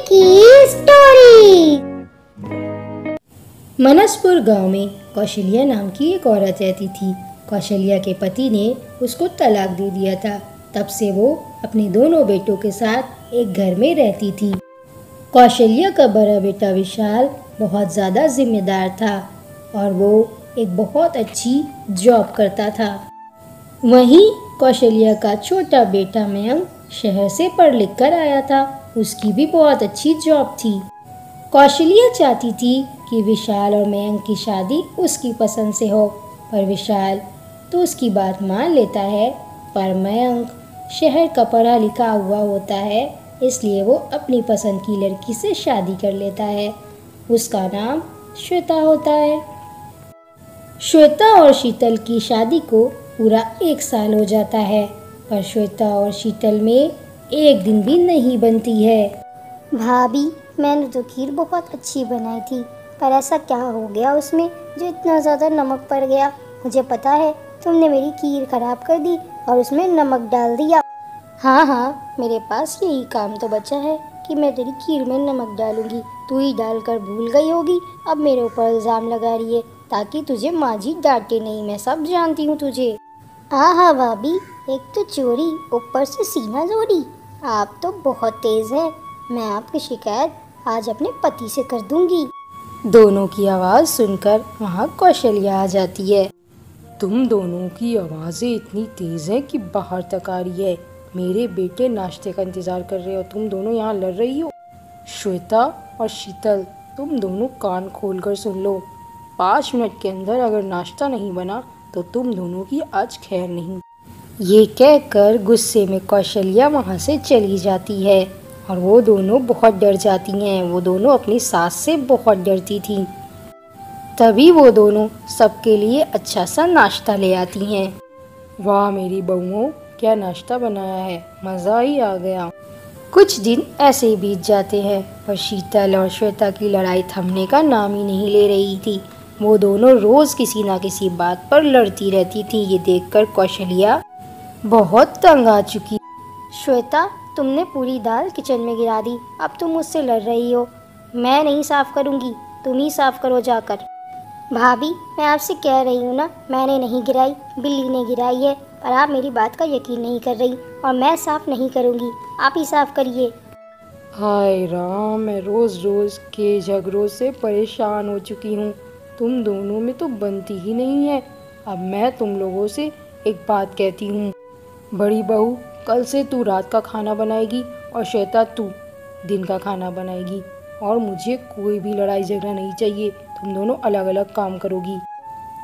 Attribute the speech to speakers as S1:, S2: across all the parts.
S1: की स्टोरी।
S2: मनसपुर गांव में कौशल्या नाम की एक औरत रहती थी। कौशल्या के पति ने उसको तलाक दे दिया था। तब से वो अपने दोनों बेटों के साथ एक घर में रहती थी। कौशल्या का बड़ा बेटा विशाल बहुत ज़्यादा जिम्मेदार था और वो एक बहुत अच्छी जॉब करता था। वहीं कौशल्या का छोटा बेटा मयंक शहर से पढ़ लिख कर आया था। उसकी भी बहुत अच्छी जॉब थी। कौशल्या चाहती थी कि विशाल और मयंक की शादी उसकी पसंद से हो, पर विशाल तो उसकी बात मान लेता है, पर मयंक शहर का पढ़ा लिखा हुआ होता है, इसलिए वो अपनी पसंद की लड़की से शादी कर लेता है। उसका नाम श्वेता होता है। श्वेता और शीतल की शादी को पूरा 1 साल हो जाता है, पर श्वेता और शीतल में एक दिन भी नहीं बनती है।
S1: भाभी, मैंने तो खीर बहुत अच्छी बनाई थी, पर ऐसा क्या हो गया उसमें जो इतना ज़्यादा नमक पड़ गया। मुझे पता है तुमने मेरी खीर खराब कर दी और उसमें नमक डाल दिया। हाँ, मेरे पास यही काम तो बचा है कि मैं तेरी खीर में नमक डालूंगी। तू ही डालकर भूल गई होगी, अब मेरे ऊपर इल्ज़ाम लगा रही है ताकि तुझे माँ जी डांटे नहीं। मैं सब जानती हूँ तुझे। हाँ भाभी, एक तो चोरी ऊपर से सीना जोड़ी। आप तो बहुत तेज़ हैं। मैं आपकी शिकायत आज अपने पति से कर दूंगी।
S2: दोनों की आवाज़ सुनकर वहाँ कौशल्या आ जाती है। तुम दोनों की आवाज़ें इतनी तेज़ हैं कि बाहर तक आ रही है। मेरे बेटे नाश्ते का इंतज़ार कर रहे हो, तुम दोनों यहाँ लड़ रही हो। श्वेता और शीतल, तुम दोनों कान खोल कर सुन लो। 5 मिनट के अंदर अगर नाश्ता नहीं बना तो तुम दोनों की आज खैर नहीं। ये कहकर गुस्से में कौशल्या वहाँ से चली जाती है और वो दोनों बहुत डर जाती हैं। वो दोनों अपनी सास से बहुत डरती थी। तभी वो दोनों सबके लिए अच्छा सा नाश्ता ले आती हैं। वाह मेरी बहुओं, क्या नाश्ता बनाया है, मज़ा ही आ गया। कुछ दिन ऐसे ही बीत जाते हैं, पर शीतल और श्वेता की लड़ाई थमने का नाम ही नहीं ले रही थी। वो दोनों रोज़ किसी ना किसी बात पर लड़ती रहती थी। ये देखकर कौशल्या बहुत तंग आ चुकी।
S1: श्वेता, तुमने पूरी दाल किचन में गिरा दी। अब तुम मुझसे लड़ रही हो। मैं नहीं साफ करूंगी, तुम ही साफ करो जाकर। भाभी, मैं आपसे कह रही हूँ ना, मैंने नहीं गिराई, बिल्ली ने गिराई है। पर आप मेरी बात का यकीन नहीं कर रही और मैं साफ नहीं करूंगी। आप ही साफ करिए।
S2: हाय राम, मैं रोज़ रोज़ के झगड़ों से परेशान हो चुकी हूँ। तुम दोनों में तो बनती ही नहीं है। अब मैं तुम लोगों से एक बात कहती हूँ। बड़ी बहू, कल से तू रात का खाना बनाएगी और श्वेता तू दिन का खाना बनाएगी। और मुझे कोई भी लड़ाई झगड़ा नहीं चाहिए। तुम दोनों अलग अलग काम करोगी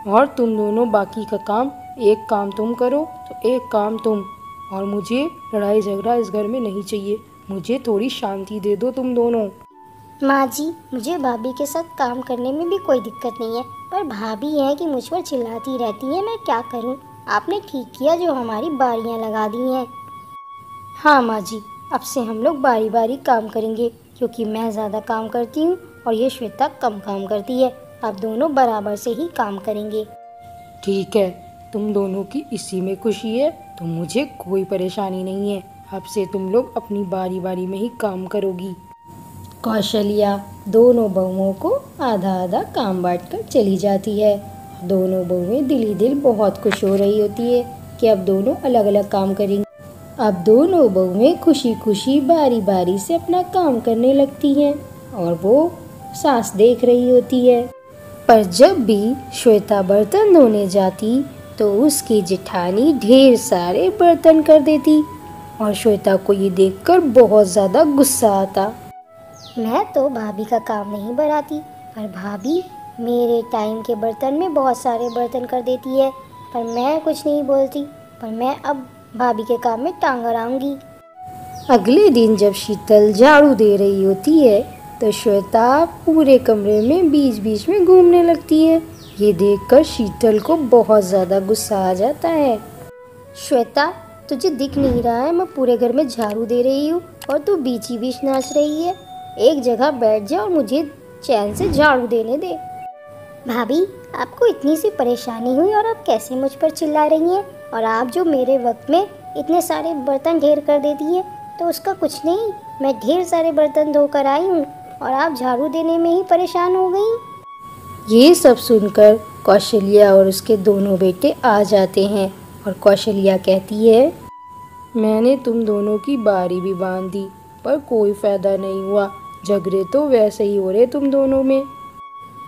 S2: और तुम दोनों बाकी का काम, एक काम तुम करो तो एक काम तुम। और मुझे लड़ाई झगड़ा इस घर में नहीं चाहिए। मुझे थोड़ी शांति दे दो तुम दोनों।
S1: माँ जी, मुझे भाभी के साथ काम करने में भी कोई दिक्कत नहीं है, पर भाभी है कि मुझ पर चिल्लाती रहती है। मैं क्या करूँ? आपने ठीक किया जो हमारी बारियाँ लगा दी हैं।
S2: हाँ माँ जी, अब से हम लोग बारी बारी काम करेंगे, क्योंकि मैं ज़्यादा काम करती हूँ और ये श्वेता कम काम करती है। अब दोनों बराबर से ही काम करेंगे। ठीक है, तुम दोनों की इसी में खुशी है तो मुझे कोई परेशानी नहीं है। अब से तुम लोग अपनी बारी बारी में ही काम करोगी। कौशल्या दोनों बहुओं को आधा आधा काम बांटकर चली जाती है। दोनों बहुएं दिल ही दिल बहुत खुश हो रही होती है कि अब दोनों अलग अलग काम करेंगी। अब दोनों बहुएं खुशी खुशी बारी बारी से अपना काम करने लगती हैं और वो सास देख रही होती है। पर जब भी श्वेता बर्तन धोने जाती तो उसकी जेठानी ढेर सारे बर्तन कर देती और श्वेता को ये देखकर बहुत ज़्यादा गुस्सा आता।
S1: मैं तो भाभी का काम नहीं बढ़ाती, पर भाभी मेरे टाइम के बर्तन में बहुत सारे बर्तन कर देती है, पर मैं कुछ नहीं बोलती। पर मैं अब भाभी के काम में टांग अड़ाऊंगी।
S2: अगले दिन जब शीतल झाड़ू दे रही होती है तो श्वेता पूरे कमरे में बीच बीच में घूमने लगती है। ये देखकर शीतल को बहुत ज़्यादा गुस्सा आ जाता है।
S1: श्वेता, तुझे दिख नहीं रहा है मैं पूरे घर में झाड़ू दे रही हूँ और तू बीच ही बीच नाच रही है। एक जगह बैठ जा और मुझे चैन से झाड़ू देने दे। भाभी, आपको इतनी सी परेशानी हुई और आप कैसे मुझ पर चिल्ला रही हैं? और आप जो मेरे वक्त में इतने सारे बर्तन ढेर कर देती है, तो उसका कुछ नहीं, मैं ढेर सारे बर्तन धोकर आई हूँ और आप झाड़ू देने में ही परेशान हो गई।
S2: ये सब सुनकर कौशल्या और उसके दोनों बेटे आ जाते हैं और कौशल्या कहती है, मैंने तुम दोनों की बारी भी बांध दी पर कोई फायदा नहीं हुआ, झगड़े तो वैसे ही हो रहे तुम दोनों में।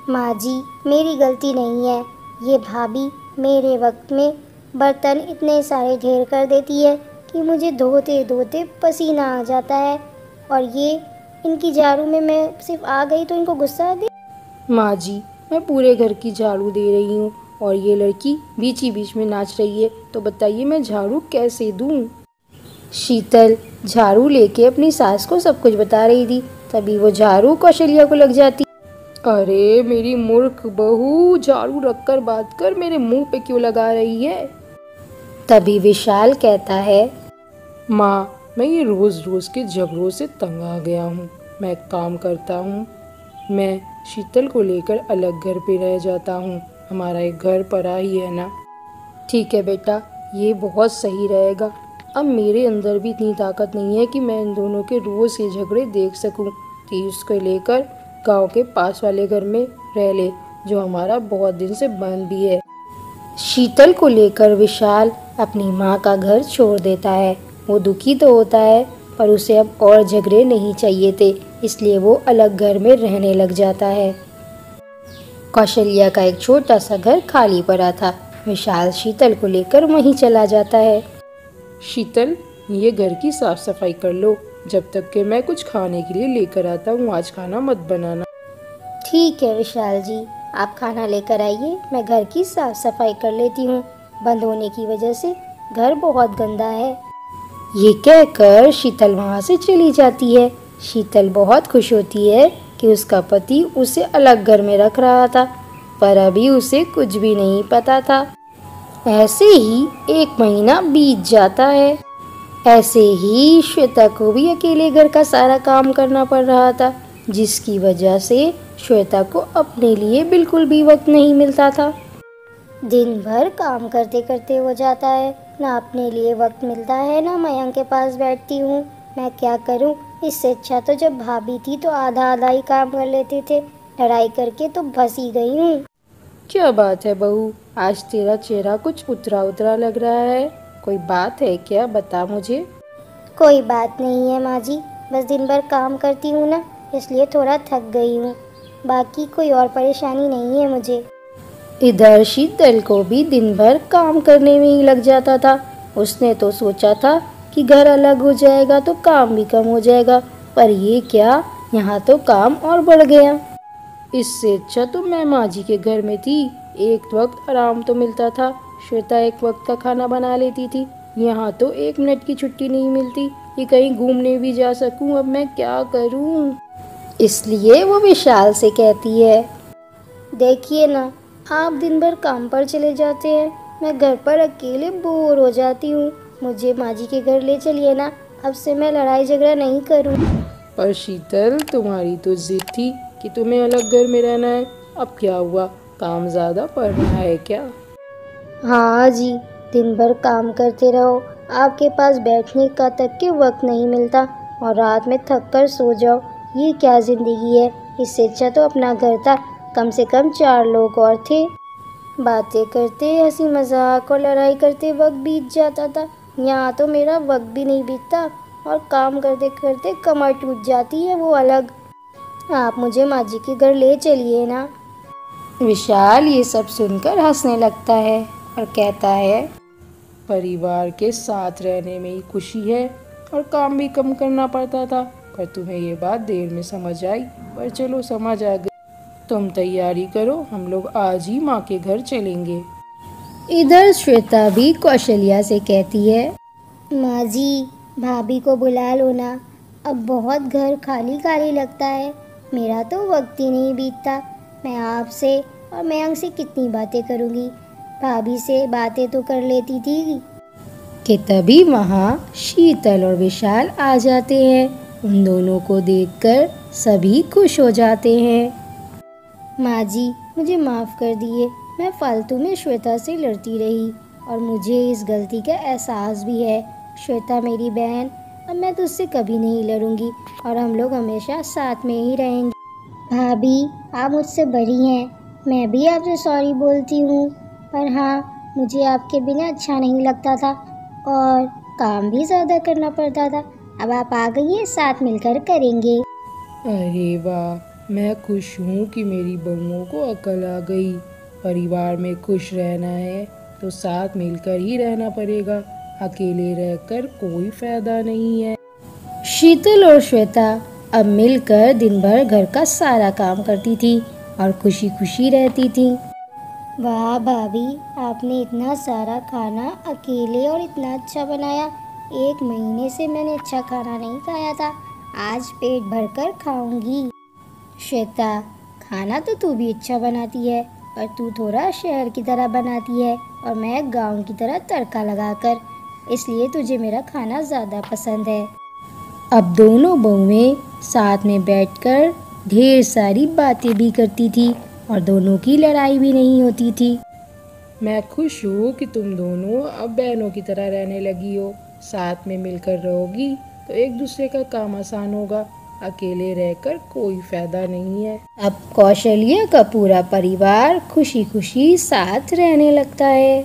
S1: माँ जी, मेरी गलती नहीं है, ये भाभी मेरे वक्त में बर्तन इतने सारे ढेर कर देती है कि मुझे धोते धोते पसीना आ जाता है, और ये इनकी झाड़ू में मैं सिर्फ आ गई तो इनको गुस्सा आ गया।
S2: माँ जी, मैं पूरे घर की झाड़ू दे रही हूँ और ये लड़की बीच ही बीच में नाच रही है, तो बताइए मैं झाड़ू कैसे दूँ। शीतल झाड़ू लेके अपनी सास को सब कुछ बता रही थी, तभी वो झाड़ू कौशल्या को लग जाती। अरे मेरी मूर्ख बहू, झाड़ू रखकर बात कर, मेरे मुंह पे क्यों लगा रही है। तभी विशाल कहता है, माँ मैं ये रोज रोज के झगड़ों से तंग आ गया हूँ, मैं एक काम करता हूँ, मैं शीतल को लेकर अलग घर पे रह जाता हूँ, हमारा एक घर पड़ा ही है ना। ठीक है बेटा, ये बहुत सही रहेगा। अब मेरे अंदर भी इतनी ताकत नहीं है कि मैं इन दोनों के रोज के झगड़े देख सकूं। तो इसको लेकर गांव के पास वाले घर में रह ले, जो हमारा बहुत दिन से बंद भी है। शीतल को लेकर विशाल अपनी माँ का घर छोड़ देता है। वो दुखी तो होता है पर उसे अब और झगड़े नहीं चाहिए थे, इसलिए वो अलग घर में रहने लग जाता है। कौशल्या का एक छोटा सा घर खाली पड़ा था। विशाल शीतल को लेकर वहीं चला जाता है। शीतल, ये घर की साफ सफाई कर लो, जब तक कि मैं कुछ खाने के लिए लेकर आता हूँ, आज खाना मत बनाना।
S1: ठीक है विशाल जी, आप खाना लेकर आइए, मैं घर की साफ सफाई कर लेती हूँ, बंद होने की वजह से घर बहुत गंदा है।
S2: ये कहकर शीतल वहाँ से चली जाती है। शीतल बहुत खुश होती है कि उसका पति उसे अलग घर में रख रहा था, पर अभी उसे कुछ भी नहीं पता था। ऐसे ही 1 महीना बीत जाता है। ऐसे ही श्वेता को भी अकेले घर का सारा काम करना पड़ रहा था, जिसकी वजह से श्वेता को अपने लिए बिल्कुल भी वक्त नहीं मिलता था।
S1: दिन भर काम करते करते हो जाता है, ना अपने लिए वक्त मिलता है, ना मयंक के पास बैठती हूँ। मैं क्या करूँ, इससे अच्छा तो जब भाभी थी तो आधा आधा ही काम कर लेते थे, लड़ाई करके तो फंस ही गई हूँ।
S2: क्या बात है बहू, आज तेरा चेहरा कुछ उतरा उतरा लग रहा है, कोई बात है क्या, बता मुझे।
S1: कोई बात नहीं है माँ जी, बस दिन भर काम करती हूँ ना, इसलिए थोड़ा थक गई हूँ, बाकी कोई और परेशानी नहीं है मुझे।
S2: इधर शीतल को भी दिन भर काम करने में ही लग जाता था। उसने तो सोचा था कि घर अलग हो जाएगा तो काम भी कम हो जाएगा, पर ये क्या, यहाँ तो काम और बढ़ गया। इससे अच्छा तो मैं माँ जी के घर में थी, एक वक्त आराम तो मिलता था, श्वेता एक वक्त का खाना बना लेती थी। यहाँ तो 1 मिनट की छुट्टी नहीं मिलती कि कहीं घूमने भी जा सकूं, अब मैं क्या करूं। इसलिए वो विशाल से कहती है,
S1: देखिए ना, आप दिन भर काम पर चले जाते हैं, मैं घर पर अकेले बोर हो जाती हूँ, मुझे माँ जी के घर ले चलिए ना, अब से मैं लड़ाई झगड़ा नहीं करूँ।
S2: पर शीतल, तुम्हारी तो जिद थी कि तुम्हें अलग घर में रहना है, अब क्या हुआ, काम ज़्यादा पड़ रहा है क्या।
S1: हाँ जी, दिन भर काम करते रहो, आपके पास बैठने का तक के वक्त नहीं मिलता और रात में थक कर सो जाओ, ये क्या ज़िंदगी है। इससे अच्छा तो अपना घर था, कम से कम 4 लोग और थे, बातें करते, हंसी मजाक और लड़ाई करते वक्त बीत जाता था। यहाँ तो मेरा वक्त भी नहीं बीतता और काम करते करते कमर टूट जाती है, वो अलग। आप मुझे माँ जी के घर ले चलिए ना।
S2: विशाल ये सब सुनकर हंसने लगता है और कहता है, परिवार के साथ रहने में ही खुशी है और काम भी कम करना पड़ता था, पर तुम्हें ये बात देर में समझ आई, पर चलो समझ आ गई। तुम तैयारी करो, हम लोग आज ही माँ के घर चलेंगे। इधर श्वेता भी कौशल्या से कहती है,
S1: माँ जी, भाभी को बुला लो ना, अब बहुत घर खाली खाली लगता है, मेरा तो वक्त ही नहीं बीतता। मैं आपसे और मयंक से कितनी बातें करूँगी, भाभी से बातें तो कर लेती थी।
S2: कि तभी वहाँ शीतल और विशाल आ जाते हैं। उन दोनों को देखकर सभी खुश हो जाते हैं।
S1: माँ जी, मुझे माफ़ कर दिए, मैं फालतू में श्वेता से लड़ती रही और मुझे इस गलती का एहसास भी है। श्वेता मेरी बहन,
S2: अब मैं तुझसे कभी नहीं लड़ूंगी और हम लोग हमेशा साथ में ही रहेंगे।
S1: भाभी, आप मुझसे बड़ी हैं, मैं भी आपसे सॉरी बोलती हूँ। पर हाँ, मुझे आपके बिना अच्छा नहीं लगता था और काम भी ज़्यादा करना पड़ता था। अब आप आ गई हैं, साथ मिलकर करेंगे।
S3: अरे वाह, मैं खुश हूँ कि मेरी बहुओं को अकल आ गई। परिवार में खुश रहना है तो साथ मिलकर ही रहना पड़ेगा, अकेले रहकर कोई फायदा नहीं है।
S2: शीतल और श्वेता अब मिलकर दिन भर घर का सारा काम करती थी और खुशी खुशी रहती थी।
S1: वाह भाभी, आपने इतना सारा खाना अकेले और इतना अच्छा बनाया। 1 महीने से मैंने अच्छा खाना नहीं खाया था, आज पेट भरकर खाऊंगी।
S2: श्वेता, खाना तो तू भी अच्छा बनाती है, पर तू थोड़ा शहर की तरह बनाती है और मैं गांव की तरह तड़का लगाकर, इसलिए तुझे मेरा खाना ज़्यादा पसंद है। अब दोनों बहुएं साथ में बैठकर ढेर सारी बातें भी करती थी और दोनों की लड़ाई भी नहीं होती थी।
S3: मैं खुश हूँ कि तुम दोनों अब बहनों की तरह रहने लगी हो। साथ में मिलकर रहोगी तो एक दूसरे का काम आसान होगा, अकेले रहकर कोई फायदा नहीं है।
S2: अब कौशल्या का पूरा परिवार खुशी खुशी साथ रहने लगता है।